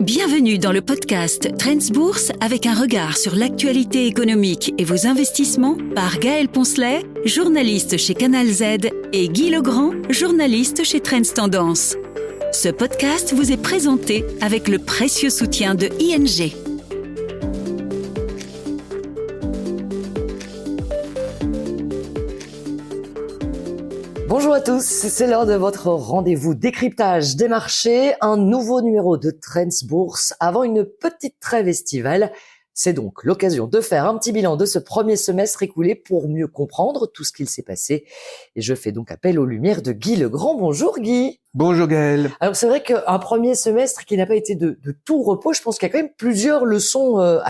Bienvenue dans le podcast Trends Bourse avec un regard sur l'actualité économique et vos investissements par Gaël Poncelet, journaliste chez Canal Z, et Guy Legrand, journaliste chez Trends Tendance. Ce podcast vous est présenté avec le précieux soutien de ING. Bonjour à tous, c'est l'heure de votre rendez-vous décryptage des marchés, un nouveau numéro de Trends Bourse avant une petite trêve estivale. C'est donc l'occasion de faire un petit bilan de ce premier semestre écoulé pour mieux comprendre tout ce qu'il s'est passé. Et je fais donc appel aux lumières de Guy Legrand. Bonjour Guy. Bonjour Gaël. Alors c'est vrai qu'un premier semestre qui n'a pas été de tout repos, je pense qu'il y a quand même plusieurs leçons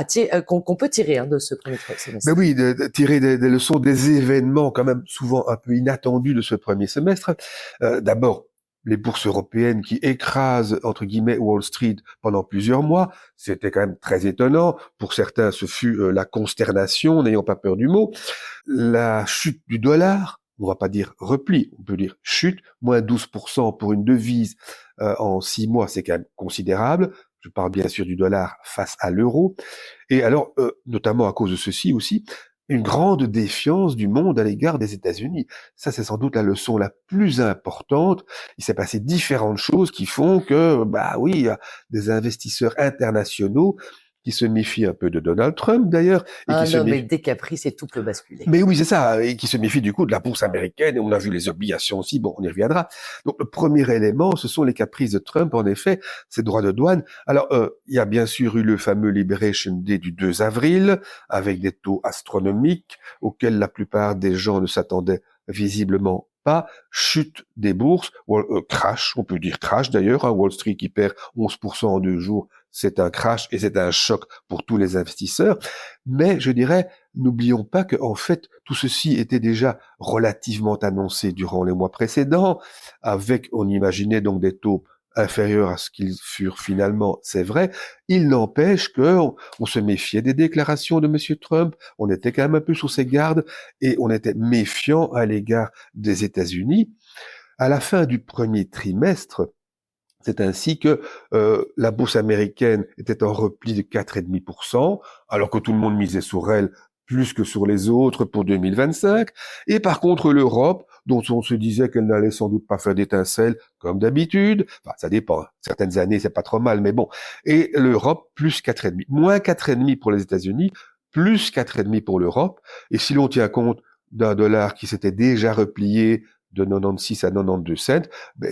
qu'on peut tirer de ce premier semestre. Ben oui, de tirer des leçons des événements quand même souvent un peu inattendus de ce premier semestre. D'abord, les bourses européennes qui écrasent, entre guillemets, Wall Street pendant plusieurs mois. C'était quand même très étonnant. Pour certains, ce fut la consternation, n'ayons pas peur du mot. La chute du dollar, on va pas dire repli, on peut dire chute, moins 12% pour une devise en 6 mois, c'est quand même considérable. Je parle bien sûr du dollar face à l'euro. Et alors, notamment à cause de ceci aussi, une grande défiance du monde à l'égard des États-Unis. Ça, c'est sans doute la leçon la plus importante. Il s'est passé différentes choses qui font que, oui, il y a des investisseurs internationaux qui se méfient un peu de Donald Trump, d'ailleurs. Mais des caprices et tout peut basculer. Mais oui, c'est ça, et qui se méfient du coup de la bourse américaine, et on a vu les obligations aussi, bon, on y reviendra. Donc, le premier élément, ce sont les caprices de Trump, en effet, ces droits de douane. Alors, il y a bien sûr eu le fameux Liberation Day du 2 avril, avec des taux astronomiques, auxquels la plupart des gens ne s'attendaient visiblement pas, chute des bourses, crash, on peut dire crash d'ailleurs, Wall Street qui perd 11% en 2 jours, c'est un crash et c'est un choc pour tous les investisseurs. Mais je dirais, n'oublions pas que en fait, tout ceci était déjà relativement annoncé durant les mois précédents, avec, on imaginait donc des taux inférieurs à ce qu'ils furent finalement, c'est vrai. Il n'empêche que on se méfiait des déclarations de Monsieur Trump, on était quand même un peu sur ses gardes et on était méfiant à l'égard des États-Unis. À la fin du premier trimestre, c'est ainsi que la bourse américaine était en repli de 4,5%, alors que tout le monde misait sur elle plus que sur les autres pour 2025. Et par contre, l'Europe, dont on se disait qu'elle n'allait sans doute pas faire d'étincelles, comme d'habitude, enfin, ça dépend, certaines années, c'est pas trop mal, mais bon. Et l'Europe, plus 4,5. Moins 4,5 pour les États-Unis, plus 4,5 pour l'Europe. Et si l'on tient compte d'un dollar qui s'était déjà replié de 96 à 92 cents,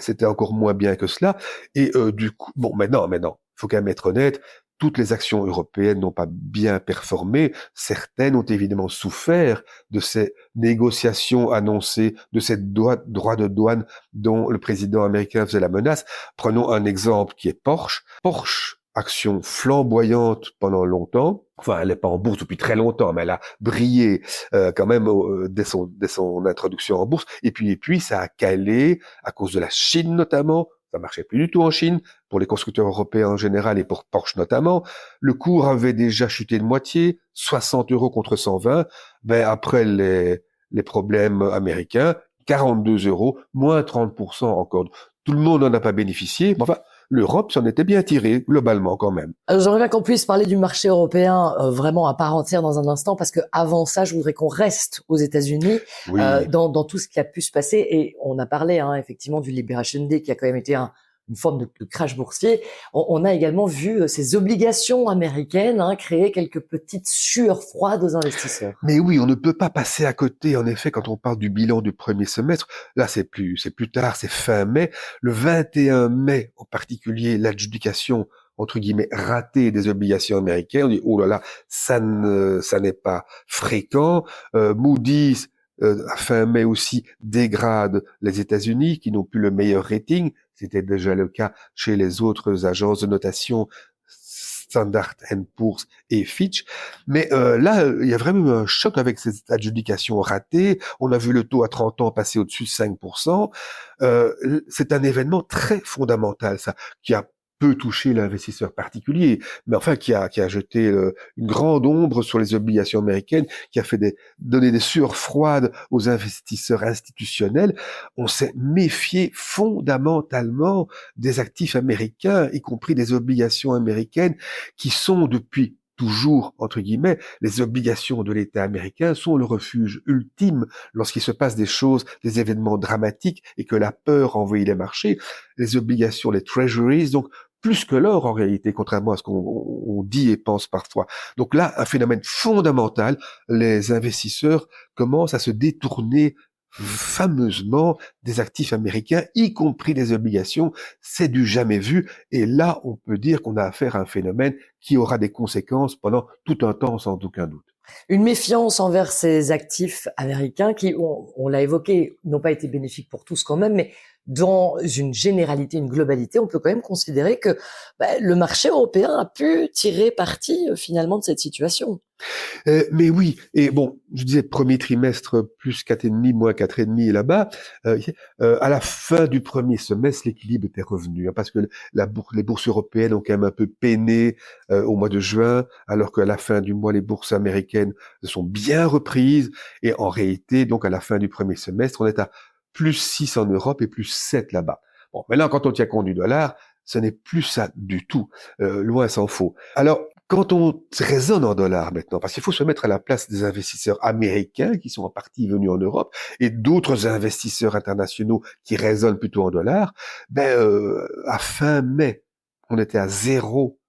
c'était encore moins bien que cela. Et du coup, bon, maintenant, faut quand même être honnête, toutes les actions européennes n'ont pas bien performé. Certaines ont évidemment souffert de ces négociations annoncées, de ces droits de douane dont le président américain faisait la menace. Prenons un exemple qui est Porsche. Porsche, action flamboyante pendant longtemps. Enfin, elle n'est pas en bourse depuis très longtemps, mais elle a brillé quand même dès son introduction en bourse. Et puis, ça a calé à cause de la Chine notamment. Ça marchait plus du tout en Chine, pour les constructeurs européens en général et pour Porsche notamment. Le cours avait déjà chuté de moitié, 60 € contre 120. Après les problèmes américains, 42 €, moins 30% encore. Tout le monde n'en a pas bénéficié, mais enfin, l'Europe s'en était bien tirée, globalement, quand même. Alors, j'aimerais bien qu'on puisse parler du marché européen vraiment à part entière dans un instant, parce que avant ça, je voudrais qu'on reste aux États-Unis, Oui. dans tout ce qui a pu se passer. Et on a parlé effectivement du Liberation Day, qui a quand même été une forme de crash boursier. On a également vu ces obligations américaines créer quelques petites sueurs froides aux investisseurs. Mais oui, on ne peut pas passer à côté, en effet, quand on parle du bilan du premier semestre. Là, c'est plus tard, c'est fin mai. Le 21 mai, en particulier, l'adjudication, entre guillemets, ratée des obligations américaines. On dit, oh là là, ça n'est pas fréquent. Moody's, à fin mai aussi, dégrade les États-Unis, qui n'ont plus le meilleur rating. C'était déjà le cas chez les autres agences de notation, Standard & Poor's et Fitch. Mais là, il y a vraiment eu un choc avec ces adjudications ratées. On a vu le taux à 30 ans passer au-dessus de 5%. C'est un événement très fondamental, ça, qui a peut toucher l'investisseur particulier, mais enfin qui a jeté une grande ombre sur les obligations américaines, qui a fait donner des sueurs froides aux investisseurs institutionnels. On s'est méfié fondamentalement des actifs américains, y compris des obligations américaines, qui sont depuis toujours, entre guillemets, les obligations de l'État américain sont le refuge ultime lorsqu'il se passe des choses, des événements dramatiques et que la peur envahit les marchés. Les obligations, les treasuries, donc plus que l'or en réalité, contrairement à ce qu'on dit et pense parfois. Donc là, un phénomène fondamental, les investisseurs commencent à se détourner fameusement des actifs américains, y compris des obligations. C'est du jamais vu. Et là, on peut dire qu'on a affaire à un phénomène qui aura des conséquences pendant tout un temps, sans aucun doute. Une méfiance envers ces actifs américains qui, on l'a évoqué, n'ont pas été bénéfiques pour tous quand même, mais dans une généralité, une globalité, on peut quand même considérer que le marché européen a pu tirer parti finalement de cette situation. Mais oui, et bon, je disais premier trimestre plus 4,5, moins 4,5 là-bas. À la fin du premier semestre, l'équilibre était revenu, parce que les bourses européennes ont quand même un peu peiné au mois de juin, alors qu'à la fin du mois, les bourses américaines sont bien reprises. Et en réalité, donc à la fin du premier semestre, on est à plus 6 en Europe et plus 7 là-bas. Bon, maintenant, quand on tient compte du dollar, ce n'est plus ça du tout. Loin s'en faut. Alors, quand on raisonne en dollars maintenant, parce qu'il faut se mettre à la place des investisseurs américains qui sont en partie venus en Europe et d'autres investisseurs internationaux qui raisonnent plutôt en dollars, à fin mai, on était à 0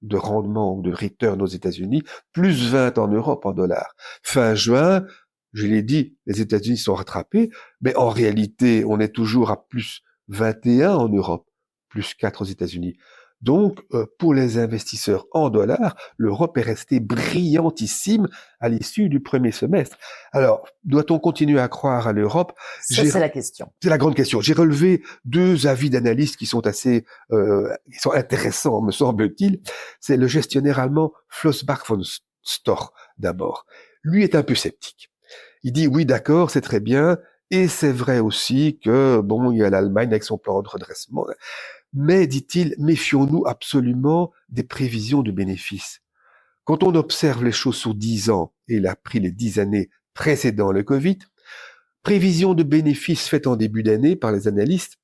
de rendement ou de return aux États-Unis, plus 20 en Europe en dollars. Fin juin, je l'ai dit, les États-Unis sont rattrapés, mais en réalité, on est toujours à plus 21 en Europe, plus 4 aux États-Unis. Donc, pour les investisseurs en dollars, l'Europe est restée brillantissime à l'issue du premier semestre. Alors, doit-on continuer à croire à l'Europe? Ça, c'est la question. C'est la grande question. J'ai relevé 2 avis d'analystes qui sont qui sont intéressants, me semble-t-il. C'est le gestionnaire allemand Flossbach von Storch, d'abord. Lui est un peu sceptique. Il dit, oui, d'accord, c'est très bien, et c'est vrai aussi que, il y a l'Allemagne avec son plan de redressement. Mais, dit-il, méfions-nous absolument des prévisions de bénéfices. Quand on observe les choses sur 10 ans, et il a pris les 10 années précédant le Covid, prévisions de bénéfices faites en début d'année par les analystes,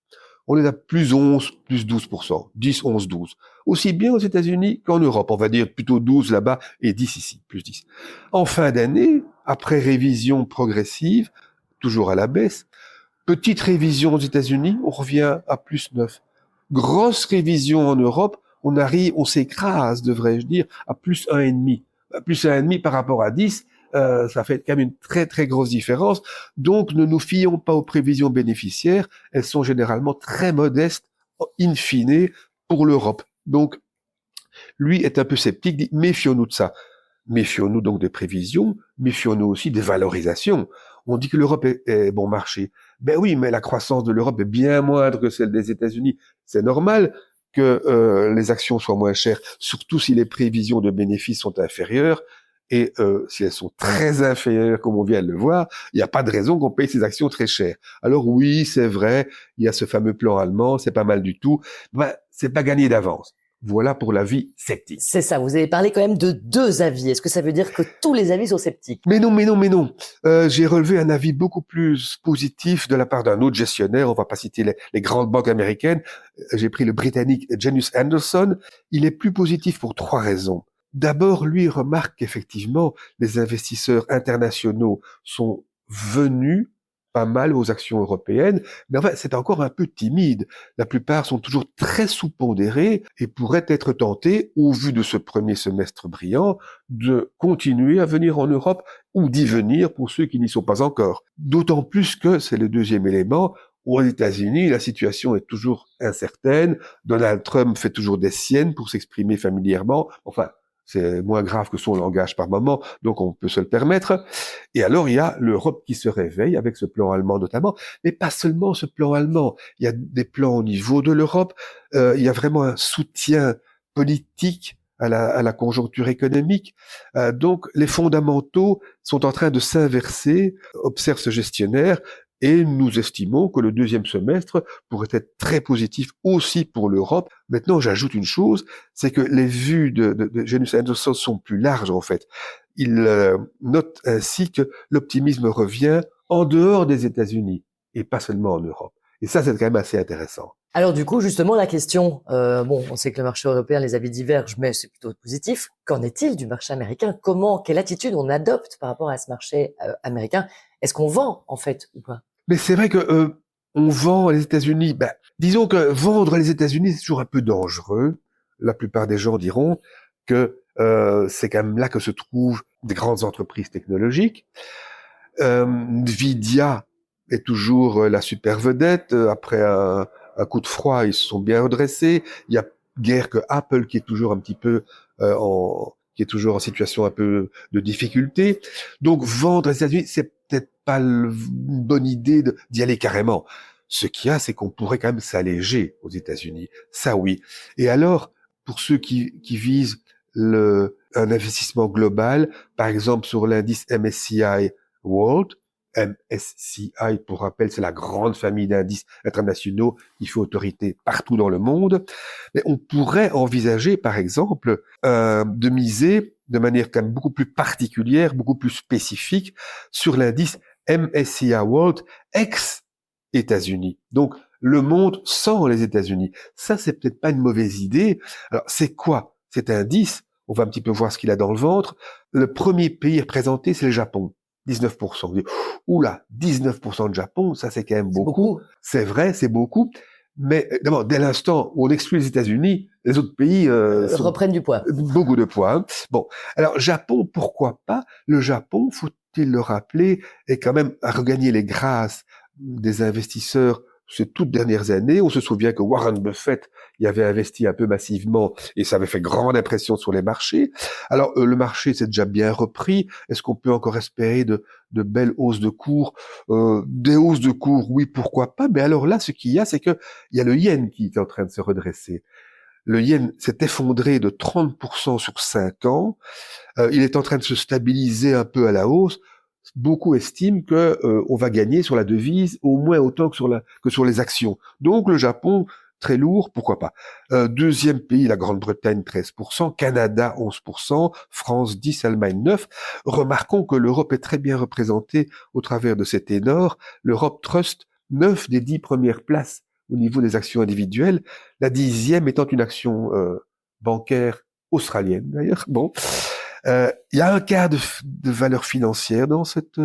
on est à plus 11, plus 12%, 10, 11, 12. Aussi bien aux États-Unis qu'en Europe, on va dire plutôt 12 là-bas et 10 ici, plus 10. En fin d'année, après révision progressive, toujours à la baisse, petite révision aux États-Unis, on revient à plus 9. Grosse révision en Europe, on s'écrase, devrais-je dire, à plus 1,5. Plus 1,5 par rapport à 10, ça fait quand même une très très grosse différence. Donc ne nous fions pas aux prévisions bénéficiaires, elles sont généralement très modestes, in fine, pour l'Europe. Donc lui est un peu sceptique, dit méfions-nous de ça. Méfions-nous donc des prévisions, méfions-nous aussi des valorisations. On dit que l'Europe est bon marché. Ben oui, mais la croissance de l'Europe est bien moindre que celle des États-Unis. C'est normal que les actions soient moins chères, surtout si les prévisions de bénéfices sont inférieures. Et si elles sont très inférieures, comme on vient de le voir, il n'y a pas de raison qu'on paye ces actions très chères. Alors oui, c'est vrai, il y a ce fameux plan allemand, c'est pas mal du tout. C'est pas gagné d'avance. Voilà pour l'avis sceptique. C'est ça, vous avez parlé quand même de 2 avis. Est-ce que ça veut dire que tous les avis sont sceptiques? Mais non. J'ai relevé un avis beaucoup plus positif de la part d'un autre gestionnaire. On va pas citer les grandes banques américaines. J'ai pris le britannique Janus Henderson. Il est plus positif pour 3 raisons. D'abord, lui remarque qu'effectivement, les investisseurs internationaux sont venus pas mal aux actions européennes, mais enfin, c'est encore un peu timide. La plupart sont toujours très sous-pondérés et pourraient être tentés, au vu de ce premier semestre brillant, de continuer à venir en Europe ou d'y venir pour ceux qui n'y sont pas encore. D'autant plus que, c'est le deuxième élément, aux États-Unis, la situation est toujours incertaine. Donald Trump fait toujours des siennes pour s'exprimer familièrement. Enfin, c'est moins grave que son langage par moment, donc on peut se le permettre. Et alors, il y a l'Europe qui se réveille avec ce plan allemand notamment, mais pas seulement ce plan allemand. Il y a des plans au niveau de l'Europe, il y a vraiment un soutien politique à la conjoncture économique. Donc, les fondamentaux sont en train de s'inverser, observe ce gestionnaire. Et nous estimons que le deuxième semestre pourrait être très positif aussi pour l'Europe. Maintenant, j'ajoute une chose, c'est que les vues de Janus Henderson sont plus larges en fait. Il note ainsi que l'optimisme revient en dehors des États-Unis et pas seulement en Europe. Et ça, c'est quand même assez intéressant. Alors du coup, justement, la question, on sait que le marché européen, les avis divergent, mais c'est plutôt positif. Qu'en est-il du marché américain? Quelle attitude on adopte par rapport à ce marché américain? Est-ce qu'on vend en fait ou pas? Mais c'est vrai que on vend les États-Unis. Disons que vendre les États-Unis, c'est toujours un peu dangereux. La plupart des gens diront que c'est quand même là que se trouvent des grandes entreprises technologiques. Nvidia est toujours la super vedette. Après un coup de froid, ils se sont bien redressés. Il y a guère que Apple qui est toujours un petit peu qui est toujours en situation un peu de difficulté. Donc vendre les États-Unis, c'est peut-être pas une bonne idée d'y aller carrément. Ce qu'il y a, c'est qu'on pourrait quand même s'alléger aux États-Unis. Ça, oui. Et alors, pour ceux qui visent un investissement global, par exemple sur l'indice MSCI World, MSCI, pour rappel, c'est la grande famille d'indices internationaux qui fait autorité partout dans le monde. Mais on pourrait envisager, par exemple, de miser de manière quand même beaucoup plus particulière, beaucoup plus spécifique sur l'indice MSCI World ex-États-Unis. Donc, le monde sans les États-Unis. Ça, c'est peut-être pas une mauvaise idée. Alors, c'est quoi cet indice? On va un petit peu voir ce qu'il a dans le ventre. Le premier pays représenté, c'est le Japon. 19%. Vous dites, oula, 19% de Japon, ça c'est quand même beaucoup. C'est vrai, c'est beaucoup. Mais d'abord, dès l'instant où on exclut les États-Unis, les autres pays reprennent du poids. Beaucoup de poids. Hein. Bon, alors Japon, pourquoi pas? Le Japon, faut-il le rappeler, est quand même à regagner les grâces des investisseurs ces toutes dernières années. On se souvient que Warren Buffett y avait investi un peu massivement et ça avait fait grande impression sur les marchés. Alors, le marché s'est déjà bien repris. Est-ce qu'on peut encore espérer de belles hausses de cours? Des hausses de cours, oui, pourquoi pas. Mais alors là, ce qu'il y a, c'est que il y a le yen qui est en train de se redresser. Le yen s'est effondré de 30% sur 5 ans. Il est en train de se stabiliser un peu à la hausse. Beaucoup estiment que on va gagner sur la devise au moins autant que sur les actions. Donc le Japon, très lourd, pourquoi pas. Deuxième pays, la Grande-Bretagne, 13%, Canada, 11%, France, 10%, Allemagne, 9%. Remarquons que l'Europe est très bien représentée au travers de ces ténors. L'Europe Trust, 9 des 10 premières places au niveau des actions individuelles, la 10e étant une action bancaire australienne d'ailleurs. Bon. Il y a un quart de valeur financière dans cet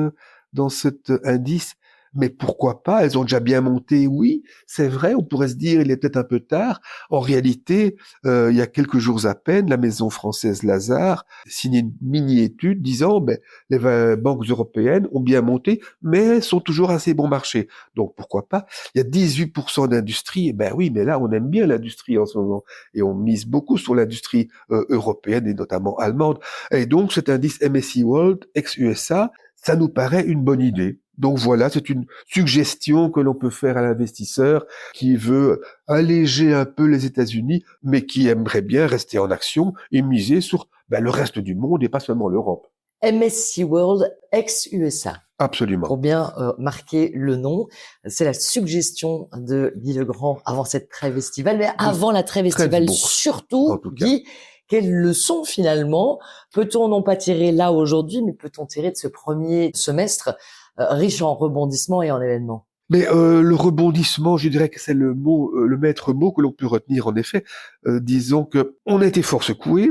indice, mais pourquoi pas? Elles ont déjà bien monté, oui, c'est vrai, on pourrait se dire il est peut-être un peu tard. En réalité, il y a quelques jours à peine, la maison française Lazare signait une mini-étude disant les banques européennes ont bien monté, mais sont toujours assez bon marché. Donc pourquoi pas? Il y a 18% d'industrie, oui, mais là on aime bien l'industrie en ce moment, et on mise beaucoup sur l'industrie européenne et notamment allemande. Et donc cet indice MSCI World ex-USA, ça nous paraît une bonne idée. Donc voilà, c'est une suggestion que l'on peut faire à l'investisseur qui veut alléger un peu les États-Unis, mais qui aimerait bien rester en action et miser sur le reste du monde et pas seulement l'Europe. MSCI World ex-USA. Absolument. Pour bien marquer le nom, c'est la suggestion de Guy Legrand avant cette trêve estivale, mais avant la trêve estivale surtout, Guy, quelle leçon finalement peut-on non pas tirer là aujourd'hui, mais peut-on tirer de ce premier semestre riche en rebondissements et en événements? Mais le rebondissement, je dirais que c'est le maître mot que l'on peut retenir en effet. Disons que on a été fort secoué,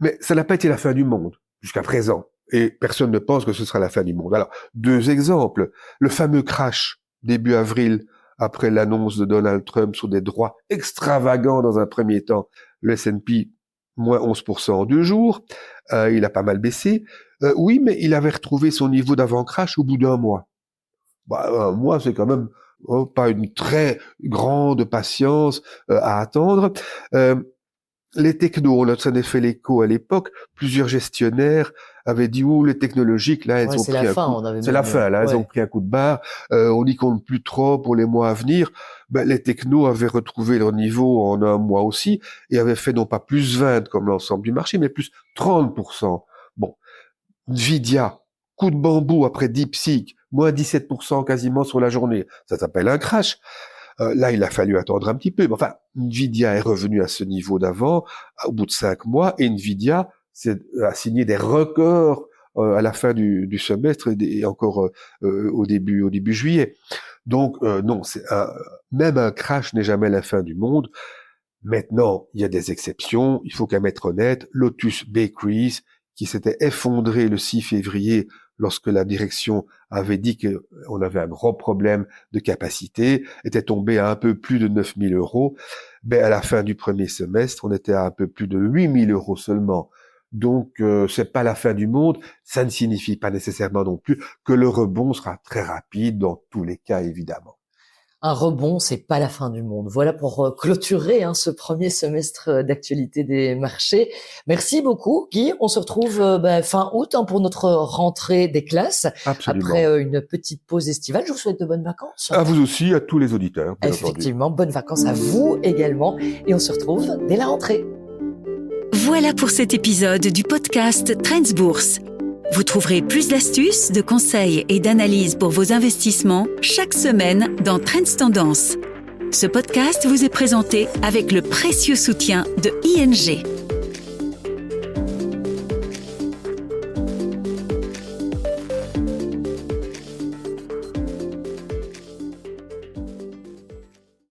mais ça n'a pas été la fin du monde jusqu'à présent. Et personne ne pense que ce sera la fin du monde. Alors, 2 exemples. Le fameux crash début avril, après l'annonce de Donald Trump sur des droits extravagants dans un premier temps. Le S&P, moins 11% en 2 jours. Il a pas mal baissé. Oui, mais il avait retrouvé son niveau d'avant-crash au bout d'1 mois. Un mois, c'est quand même pas une très grande patience à attendre. Les technos, on s'en est fait l'écho à l'époque. Plusieurs gestionnaires avaient dit les technologiques là, elles ont pris un coup. C'est la fin là, elles ont pris un coup de barre. On n'y compte plus trop pour les mois à venir. Les technos avaient retrouvé leur niveau en 1 mois aussi et avaient fait non pas plus 20 comme l'ensemble du marché, mais plus 30%. Bon, Nvidia coup de bambou après DeepSeek, moins 17% quasiment sur la journée. Ça s'appelle un crash. Là, il a fallu attendre un petit peu. Mais enfin, Nvidia est revenu à ce niveau d'avant au bout de 5 mois et Nvidia a signé des records à la fin du semestre et encore au début juillet. Donc non, même un crash n'est jamais la fin du monde. Maintenant, il y a des exceptions. Il faut quand même être honnête. Lotus Bakeries, qui s'était effondré le 6 février lorsque la direction avait dit qu'on avait un gros problème de capacité, était tombé à un peu plus de 9 000 €. Ben, à la fin du premier semestre, on était à un peu plus de 8 000 € seulement. Donc, c'est pas la fin du monde. Ça ne signifie pas nécessairement non plus que le rebond sera très rapide dans tous les cas, évidemment. Un rebond, c'est pas la fin du monde. Voilà pour clôturer ce premier semestre d'actualité des marchés. Merci beaucoup, Guy. On se retrouve fin août pour notre rentrée des classes. Absolument. Après une petite pause estivale. Je vous souhaite de bonnes vacances. À vous aussi, à tous les auditeurs. Effectivement, bonnes vacances à vous également. Et on se retrouve dès la rentrée. Voilà pour cet épisode du podcast Trends Bourse. Vous trouverez plus d'astuces, de conseils et d'analyses pour vos investissements chaque semaine dans Trends Tendance. Ce podcast vous est présenté avec le précieux soutien de ING.